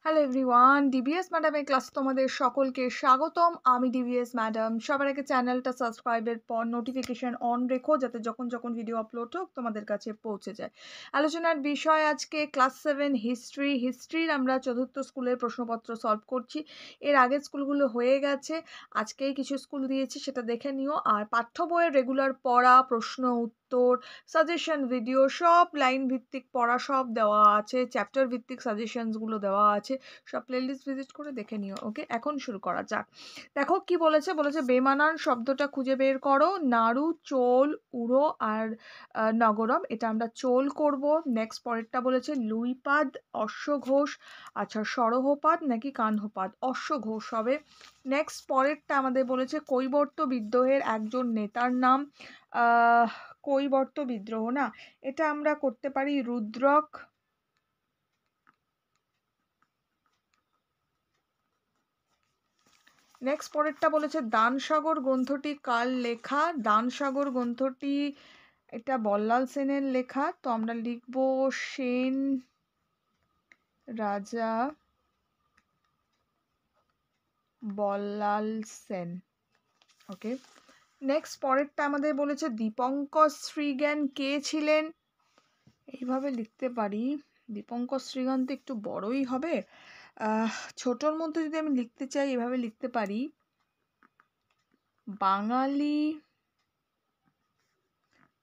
Hello everyone, DBS ম্যাডামের ক্লাসে তোমাদের সকলকে স্বাগতম। আমি ডিবিএস ম্যাডাম। সবার আগে চ্যানেলটা সাবস্ক্রাইবের পর নোটিফিকেশন অন রেখো, যাতে যখন যখন ভিডিও আপলোড হোক তোমাদের কাছে পৌঁছে যায়। আলোচনার বিষয় আজকে ক্লাস 7 হিস্ট্রির আমরা চতুর্থ স্কুলের প্রশ্নপত্র সলভ করছি। এর আগের স্কুলগুলো হয়ে গেছে, আজকেই কিছু স্কুল দিয়েছি, সেটা দেখে নিও। আর পাঠ্য বইয়ের রেগুলার পড়া, প্রশ্ন উত্তর, সাজেশন ভিডিও, সব লাইন ভিত্তিক পড়া সব দেওয়া আছে, চ্যাপ্টার ভিত্তিক সাজেশনসগুলো দেওয়া আছে, সব প্লেলিস্ট ভিজিট করে দেখে নিও। ওকে, এখন শুরু করা যাক। দেখো কি বলেছে, বেমানান শব্দটা খুঁজে বের করো। নাড়ু, চোল, উড়ো আর নগরম, এটা আমরা চোল করব। নেক্সট পরেরটা বলেছে লুইপাদ, অশ্বঘোষ। আচ্ছা, সরহপাদ নাকি কানহপাদ? অশ্বঘোষ হবে। নেক্সট পরেরটা আমাদের বলেছে কৈবর্ত বিদ্রোহের একজন নেতার নাম। কৈবর্ত বিদ্রোহ না, এটা আমরা করতে পারি রুদ্রক। নেক্সট পরেরটা বলেছে দানসাগর গ্রন্থটি কার লেখা? দানসাগর গ্রন্থটি এটা বল্লাল সেনের লেখা, তো আমরা লিখব সেন রাজা বল্লাল সেন। ওকে, নেক্সট পরেরটা আমাদের বলেছে দীপঙ্কর শ্রীজ্ঞান কে ছিলেন? এইভাবে লিখতে পারি, দীপঙ্কর শ্রীজ্ঞান তো একটু বড়ই হবে, ছোটর মধ্যে যদি আমি লিখতে চাই এভাবে লিখতে পারি, বাঙালি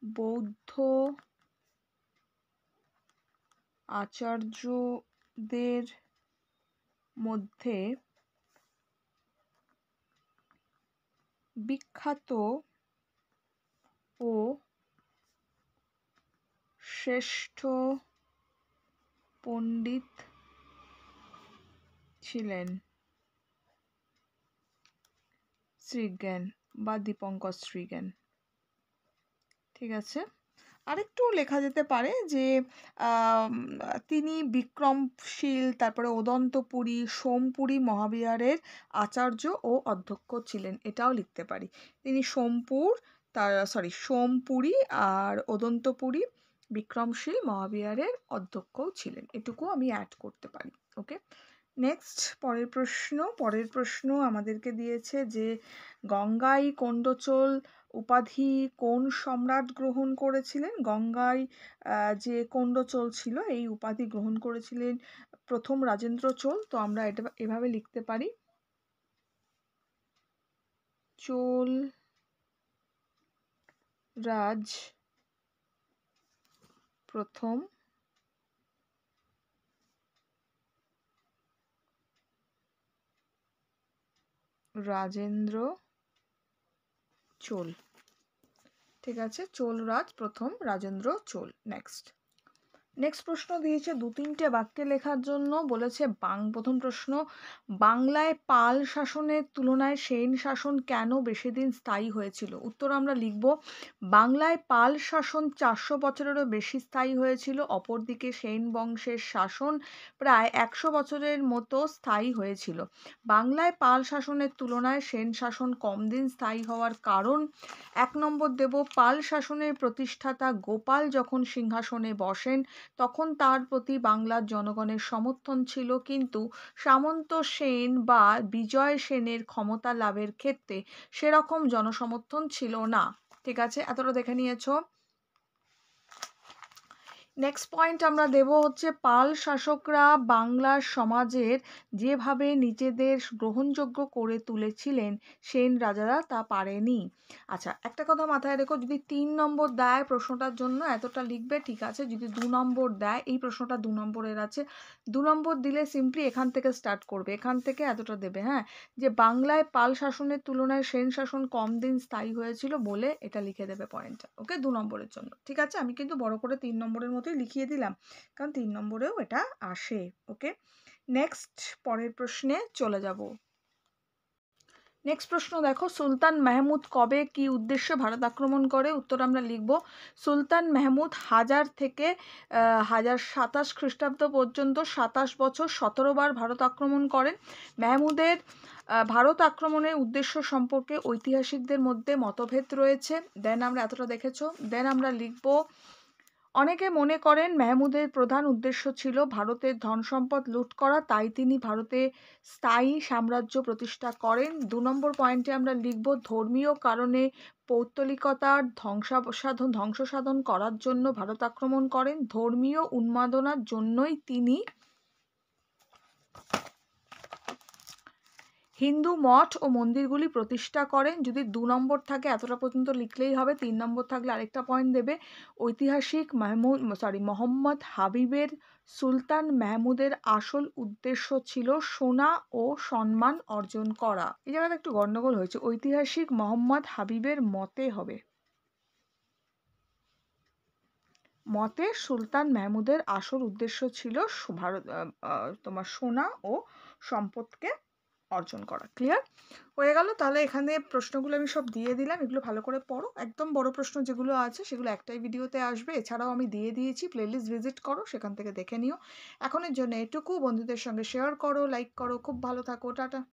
বৌদ্ধ আচার্যদের মধ্যে বিখ্যাত ও শ্রেষ্ঠ পণ্ডিত ছিলেন শ্রীজ্ঞান বা দীপঙ্কর শ্রীজ্ঞান। ঠিক আছে, আরেকটু লেখা যেতে পারে যে তিনি বিক্রমশীল, তারপরে ওদন্তপুরী, সোমপুরী মহাবিহারের আচার্য ও অধ্যক্ষ ছিলেন, এটাও লিখতে পারি। তিনি সোমপুরী আর ওদন্তপুরী বিক্রমশীল মহাবিহারের অধ্যক্ষও ছিলেন, এটুকু আমি অ্যাড করতে পারি। ওকে, নেক্সট পরের প্রশ্ন আমাদেরকে দিয়েছে যে গঙ্গাই কোন্ডচোল উপাধি কোন সম্রাট গ্রহণ করেছিলেন? গঙ্গাই যে কোন্ডচোল ছিল এই উপাধি গ্রহণ করেছিলেন প্রথম রাজেন্দ্র চোল, তো আমরা এটা এভাবে লিখতে পারি, চোল রাজ প্রথম রাজেন্দ্র চোল। ঠিক আছে, চোল রাজ প্রথম রাজেন্দ্র চোল। নেক্সট প্রশ্ন দিয়েছে দু তিনটে বাক্যে লেখার জন্য, বলেছে প্রথম প্রশ্ন, বাংলায় পাল শাসনের তুলনায় সেন শাসন কেন বেশি দিন স্থায়ী হয়েছিল? উত্তর আমরা লিখব, বাংলায় পাল শাসন 400 বছরেরও বেশি স্থায়ী হয়েছিল, অপরদিকে সেন বংশের শাসন প্রায় 100 বছরের মতো স্থায়ী হয়েছিল। বাংলায় পাল শাসনের তুলনায় সেন শাসন কম দিন স্থায়ী হওয়ার কারণ, 1 নম্বর দেব, পাল শাসনের প্রতিষ্ঠাতা গোপাল যখন সিংহাসনে বসেন তখন তার প্রতি বাংলার জনগণের সমর্থন ছিল, কিন্তু সামন্ত সেন বা বিজয় সেনের ক্ষমতা লাভের ক্ষেত্রে সেরকম জনসমর্থন ছিল না। ঠিক আছে, এতটা দেখে নিয়েছো। নেক্সট পয়েন্ট আমরা দেব হচ্ছে পাল শাসকরা বাংলার সমাজের যেভাবে নিজেদের গ্রহণযোগ্য করে তুলেছিলেন সেন রাজারা তা পারেনি। আচ্ছা, একটা কথা মাথায় রেখো, যদি 3 নম্বর দেয় প্রশ্নটার জন্য এতটা লিখবে, ঠিক আছে। যদি 2 নম্বর দেয়, এই প্রশ্নটা 2 নম্বরের আছে, 2 নম্বর দিলে সিম্পলি এখান থেকে স্টার্ট করবে, এখান থেকে এতটা দেবে, হ্যাঁ, যে বাংলায় পাল শাসনের তুলনায় সেন শাসন কম দিন স্থায়ী হয়েছিল বলে এটা লিখে দেবে পয়েন্টটা। ওকে, 2 নম্বরের জন্য। ঠিক আছে, আমি কিন্তু বড় করে 3 নম্বরের মতোই লিখিয়ে দিলাম, কারণ 3 নম্বরেও এটা আসে। ওকে, নেক্সট পরের প্রশ্নে চলে যাব। নেক্সট প্রশ্ন দেখো, সুলতান মাহমুদ কবে কি উদ্দেশ্যে ভারত আক্রমণ করে? উত্তর আমরা লিখব, সুলতান মাহমুদ 1000 থেকে 1027 খ্রিস্টাব্দ পর্যন্ত 27 বছর 17 বার ভারত আক্রমণ করেন। মাহমুদের ভারত আক্রমণের উদ্দেশ্য সম্পর্কে ঐতিহাসিকদের মধ্যে মতভেদ রয়েছে। দেন আমরা এতটা দেখেছো, দেন আমরা লিখব অনেকে মনে করেন মেহমুদের প্রধান উদ্দেশ্য ছিল ভারতের ধনসম্পদ লুট করা, তাই তিনি ভারতে স্থায়ী সাম্রাজ্য প্রতিষ্ঠা করেন। ২ নম্বর পয়েন্টে আমরা লিখব ধর্মীয় কারণে পৌত্তলিকতার ধ্বংসসাধন করার জন্য ভারত আক্রমণ করেন। ধর্মীয় উন্মাদনার জন্যই তিনি হিন্দু মঠ ও মন্দিরগুলি প্রতিষ্ঠা করেন। যদি ২ নম্বর থাকে এতটা পর্যন্ত লিখলেই হবে। ৩ নম্বর থাকলে আরেকটা পয়েন্ট দেবে। ঐতিহাসিক মোহাম্মদ হাবিবের সুলতান মেহমুদের আসল উদ্দেশ্য ছিল সোনা ও সম্মান অর্জন করা। এই জায়গাটা একটু গন্ডগোল হয়েছে, ঐতিহাসিক মোহাম্মদ হাবিবের মতে হবে। মতে সুলতান মেহমুদের আসল উদ্দেশ্য ছিল তোমার সোনা ও সম্পদকে অর্জন করা। ক্লিয়ার হয়ে গেল? তাহলে এখানে প্রশ্নগুলো আমি সব দিয়ে দিলাম, এগুলো ভালো করে পড়ো। একদম বড় প্রশ্ন যেগুলো আছে সেগুলো একটাই ভিডিওতে আসবে, এছাড়াও আমি দিয়ে দিয়েছি, প্লেলিস্ট ভিজিট করো, সেখান থেকে দেখে নিও। এখনের জন্য এটুকু, বন্ধুদের সঙ্গে শেয়ার করো, লাইক করো। খুব ভালো থাকো, টাটা।